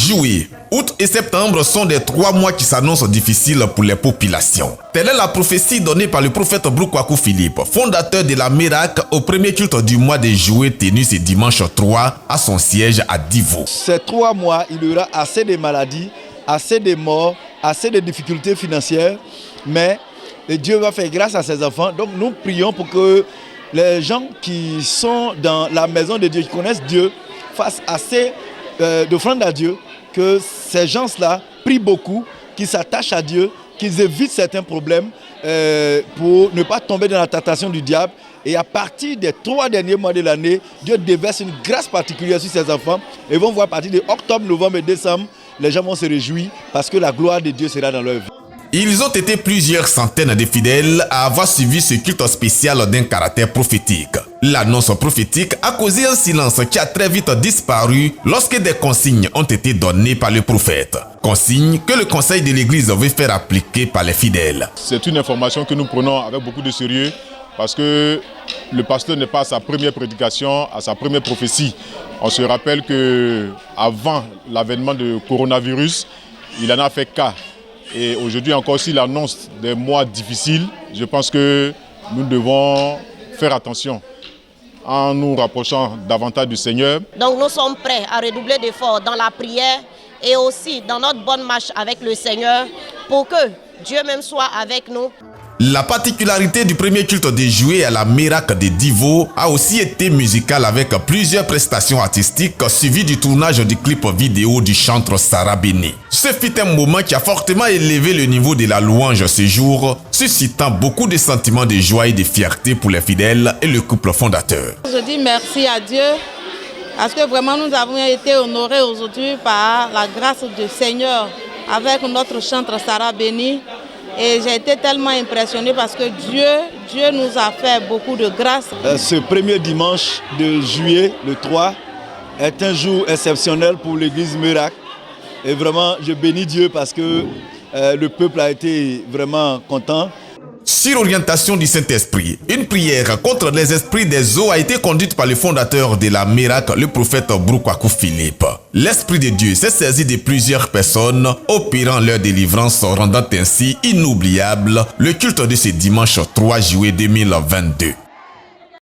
Juillet, août et septembre sont des 3 mois qui s'annoncent difficiles pour les populations. Telle est la prophétie donnée par le prophète Broukwakou Philippe, fondateur de la Miracle, au premier culte du mois de juillet tenu ce dimanche 3 à son siège à Divo. Ces 3 mois, il y aura assez de maladies, assez de morts, assez de difficultés financières, mais Dieu va faire grâce à ses enfants. Donc nous prions pour que les gens qui sont dans la maison de Dieu, qui connaissent Dieu, fassent assez d'offrandes à Dieu, que ces gens-là prient beaucoup, qu'ils s'attachent à Dieu, qu'ils évitent certains problèmes pour ne pas tomber dans la tentation du diable. Et à partir des 3 derniers mois de l'année, Dieu déverse une grâce particulière sur ses enfants. Et vont voir à partir de octobre, novembre et décembre, les gens vont se réjouir parce que la gloire de Dieu sera dans leur vie. Ils ont été plusieurs centaines de fidèles à avoir suivi ce culte spécial d'un caractère prophétique. L'annonce prophétique a causé un silence qui a très vite disparu lorsque des consignes ont été données par le prophète. Consignes que le conseil de l'église veut faire appliquer par les fidèles. C'est une information que nous prenons avec beaucoup de sérieux parce que le pasteur n'est pas à sa première prédication, à sa première prophétie. On se rappelle qu'avant l'avènement du coronavirus, il en a fait cas. Et aujourd'hui encore, s'il annonce des mois difficiles, je pense que nous devons faire attention en nous rapprochant davantage du Seigneur. Donc nous sommes prêts à redoubler d'efforts dans la prière et aussi dans notre bonne marche avec le Seigneur pour que Dieu même soit avec nous. La particularité du premier culte de juillet à la Miracle de Divo a aussi été musicale avec plusieurs prestations artistiques suivies du tournage du clip vidéo du chanteur Sarah Béni. Ce fut un moment qui a fortement élevé le niveau de la louange ce jour, suscitant beaucoup de sentiments de joie et de fierté pour les fidèles et le couple fondateur. Je dis merci à Dieu parce que vraiment nous avons été honorés aujourd'hui par la grâce du Seigneur avec notre chanteur Sarah Béni. Et j'ai été tellement impressionné parce que Dieu nous a fait beaucoup de grâce. Ce premier dimanche de juillet, le 3, est un jour exceptionnel pour l'église Miracle. Et vraiment, je bénis Dieu parce que le peuple a été vraiment content. Sur orientation du Saint-Esprit, une prière contre les esprits des eaux a été conduite par le fondateur de la Miracle, le prophète Broukwakou Philippe. L'Esprit de Dieu s'est saisi de plusieurs personnes, opérant leur délivrance, rendant ainsi inoubliable le culte de ce dimanche 3 juillet 2022.